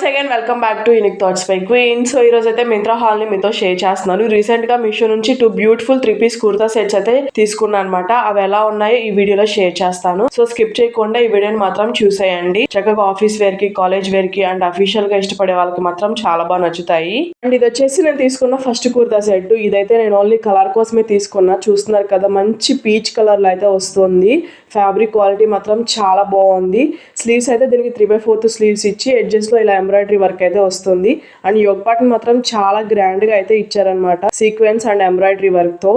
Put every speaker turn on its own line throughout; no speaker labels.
Once again welcome back to unique thoughts by queen. So ఈ రోజు అయితే Myntra hall ని మీతో షేర్ చేస్తున్నాను. రీసెంట్ గా మీషో నుంచి 2 బ్యూటిఫుల్ 3-piece కుర్తా సెట్స్ అయితే తీసుకున్నాను అనమాట. అవి ఎలా ఉన్నాయో ఈ వీడియోలో షేర్ చేస్తాను. సో స్కిప్ చేయకుండా ఈ వీడియోని మాత్రం చూసేయండి. చక్కగా ఆఫీస్ వేర్ కి, కాలేజ్ వేర్ కి అండ్ అఫీషియల్ గా ఇష్టపడే వాళ్ళకి మాత్రం చాలా బాగా నచ్చుతాయి. అండ్ ఇది వచ్చేసి నేను తీసుకున్న ఫస్ట్ కుర్తా సెట్. ఇదైతే నేను ఓన్లీ కలర్ కోసమే తీసుకున్నా. చూస్తున్నారు కదా, మంచి పీచ్ కలర్ లో అయితే వస్తుంది. ఫ్యాబ్రిక్ క్వాలిటీ మాత్రం చాలా బాగుంది. స్లీవ్స్ అయితే దీనికి 3/4 స్లీవ్స్ ఇచ్చి ఎడ్జెస్ లో ఇలా ఎంబ్రాయిడరీ వర్క్ అయితే వస్తుంది. అండ్ యోగ్ పార్ట్ మాత్రం చాలా గ్రాండ్ గా అయితే ఇచ్చారనమాట, సీక్వెన్స్ అండ్ ఎంబ్రాయిడరీ వర్క్ తో.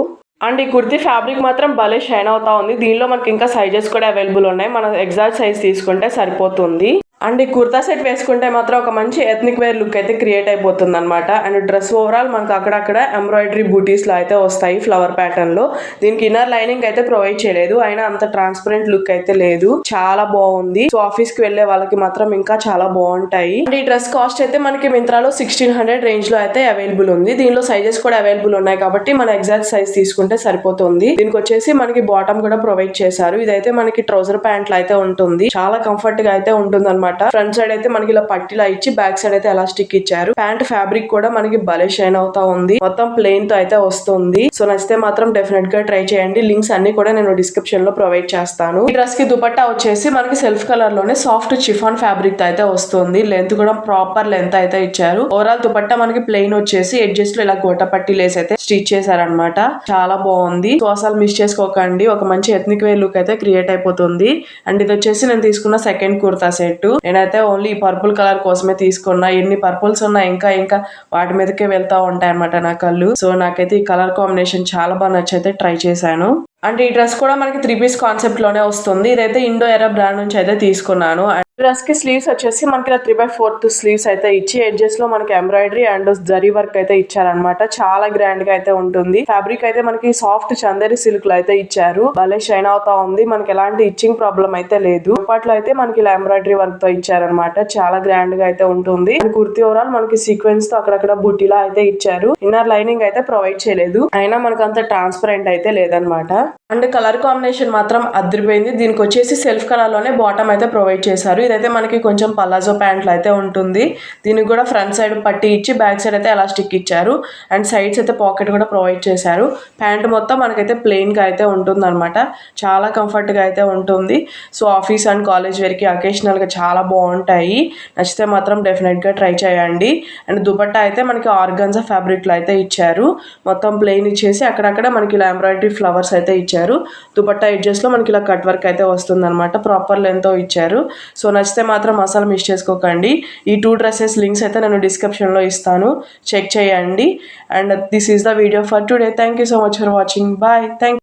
అండ్ ఈ కుర్తీ ఫ్యాబ్రిక్ మాత్రం భలే షైన్ అవుతా ఉంది. దీనిలో మనకి ఇంకా సైజెస్ కూడా అవైలబుల్ ఉన్నాయి. మనం ఎగ్జాక్ట్ సైజ్ తీసుకుంటే సరిపోతుంది. అండ్ ఈ కుర్తా సెట్ వేసుకుంటే మాత్రం ఒక మంచి ఎథ్నిక్ వేర్ లుక్ అయితే క్రియేట్ అయిపోతుంది అనమాట. అండ్ డ్రెస్ ఓవరాల్ మనకు అక్కడక్కడ ఎంబ్రాయిడరీ బూటీస్ లో అయితే వస్తాయి ఫ్లవర్ ప్యాటర్న్ లో. దీనికి ఇన్నర్ లైనింగ్ అయితే ప్రొవైడ్ చేయలేదు, అయినా అంత ట్రాన్స్పరెంట్ లుక్ అయితే లేదు. చాలా బాగుంది. సో ఆఫీస్ కి వెళ్లే వాళ్ళకి మాత్రం ఇంకా చాలా బాగుంటాయి. అండ్ ఈ డ్రెస్ కాస్ట్ అయితే మనకి మింత్రాలో 1600 రేంజ్ లో అయితే అవైలబుల్ ఉంది. దీనిలో సైజెస్ కూడా అవైలబుల్ ఉన్నాయి కాబట్టి మన ఎగ్జాక్ట్ సైజ్ తీసుకుంటే సరిపోతుంది. దీనికి వచ్చేసి మనకి బాటమ్ కూడా ప్రొవైడ్ చేశారు. ఇదైతే మనకి ట్రౌజర్ ప్యాంట్ లో అయితే ఉంటుంది. చాలా కంఫర్ట్ గా అయితే ఉంటుంది అనమాట. ఫ్రంట్ సైడ్ అయితే మనకి ఇలా పట్టిలా ఇచ్చి బ్యాక్ సైడ్ అయితే ఎలాస్టిక్ ఇచ్చారు. ప్యాంట్ ఫ్యాబ్రిక్ కూడా మనకి భలే షైన్ అవుతా ఉంది. మొత్తం ప్లెయిన్ తో అయితే వస్తుంది. సో నచ్చితే మాత్రం డెఫినెట్ గా ట్రై చేయండి. లింక్స్ అన్ని కూడా నేను డిస్క్రిప్షన్ లో ప్రొవైడ్ చేస్తాను. ఈ డ్రెస్ కి దుపట్టా వచ్చేసి మనకి సెల్ఫ్ కలర్ లోనే సాఫ్ట్ చిఫాన్ ఫ్యాబ్రిక్ తో అయితే వస్తుంది. లెంత్ కూడా ప్రాపర్ లెంత్ అయితే ఇచ్చారు. ఓవరాల్ దుపట్టా మనకి ప్లెయిన్ వచ్చేసి ఎడ్జెస్ లో ఇలా గోట పట్టి లేసి అయితే స్టిచ్ చేశారనమాట. చాలా బాగుంది. సో అసలు మిస్ చేసుకోకండి. ఒక మంచి ఎథ్నిక్ వేర్ లుక్ అయితే క్రియేట్ అయిపోతుంది. అండ్ ఇది వచ్చేసి నేను తీసుకున్న సెకండ్ కుర్తా సెట్. నేనైతే ఓన్లీ పర్పుల్ కలర్ కోసమే తీసుకున్నా. ఎన్ని పర్పుల్స్ ఉన్నా ఇంకా వాటి మీదకే వెళ్తా ఉంటాయి అనమాట నా కళ్ళు. సో నాకైతే ఈ కలర్ కాంబినేషన్ చాలా బాగా నచ్చైతే ట్రై చేశాను. అంటే ఈ డ్రెస్ కూడా మనకి 3-piece కాన్సెప్ట్ లోనే వస్తుంది. ఇదైతే ఇండో ఎరా బ్రాండ్ నుంచి అయితే తీసుకున్నాను. డ్రెస్ కి స్లీవ్స్ వచ్చేసి మనకి 3/4 స్లీవ్స్ అయితే ఇచ్చి ఎడ్జెస్ లో మనకి ఎంబ్రాయిడరీ అండ్ జరీ వర్క్ అయితే ఇచ్చారనమాట. చాలా గ్రాండ్ గా అయితే ఉంటుంది. ఫ్యాబ్రిక్ అయితే మనకి సాఫ్ట్ చందేరి సిల్క్ లో అయితే ఇచ్చారు. భలే షైన్ అవుతా ఉంది. మనకి ఎలాంటి ఇచ్చింగ్ ప్రాబ్లం అయితే లేదు. అప్పట్లో అయితే మనకి ఇలా ఎంబ్రాయిడరీ వర్క్ తో ఇచ్చారనమాట. చాలా గ్రాండ్ గా అయితే ఉంటుంది. కుర్తీ ఓవరాల్ మనకి సీక్వెన్స్ తో అక్కడక్కడ బుట్టిలా అయితే ఇచ్చారు. ఇన్నర్ లైనింగ్ అయితే ప్రొవైడ్ చేయలేదు, అయినా మనకు అంత ట్రాన్స్పరెంట్ అయితే లేదనమాట. అండ్ కలర్ కాంబినేషన్ మాత్రం అదిరిపోయింది. దీనికి వచ్చేసి సెల్ఫ్ కలర్ లోనే బాటమ్ అయితే ప్రొవైడ్ చేశారు. ఇదైతే మనకి కొంచెం పలాజో ప్యాంట్లు అయితే ఉంటుంది. దీనికి కూడా ఫ్రంట్ సైడ్ పట్టి ఇచ్చి బ్యాక్ సైడ్ అయితే ఎలాస్టిక్ ఇచ్చారు. అండ్ సైడ్స్ అయితే పాకెట్ కూడా ప్రొవైడ్ చేశారు. ప్యాంట్ మొత్తం మనకైతే ప్లెయిన్ గా అయితే ఉంటుంది అనమాట. చాలా కంఫర్ట్ గా అయితే ఉంటుంది. సో ఆఫీస్ అండ్ కాలేజ్ వేర్కి అకేషనల్ గా చాలా బాగుంటాయి. నచ్చితే మాత్రం డెఫినెట్ గా ట్రై చేయండి. అండ్ దుపట్టా అయితే మనకి ఆర్గాన్జా ఫ్యాబ్రిక్ లో అయితే ఇచ్చారు. మొత్తం ప్లెయిన్ ఇచ్చేసి అక్కడక్కడ మనకి ఇలా ఎంబ్రాయిడరీ ఫ్లవర్స్ అయితే ఇచ్చారు. దుపట్టా ఎడ్జెస్ లో మనకి ఇలా కట్ వర్క్ అయితే వస్తుంది అనమాట. ప్రాపర్ లెంత్ ఇచ్చారు. సో నచ్చితే మాత్రం అసలు మిస్ చేసుకోకండి. ఈ 2 డ్రెస్సెస్ లింక్స్ అయితే నేను డిస్క్రిప్షన్ లో ఇస్తాను, చెక్ చేయండి. And this is the video for today. Thank you so much for watching. Bye. Thank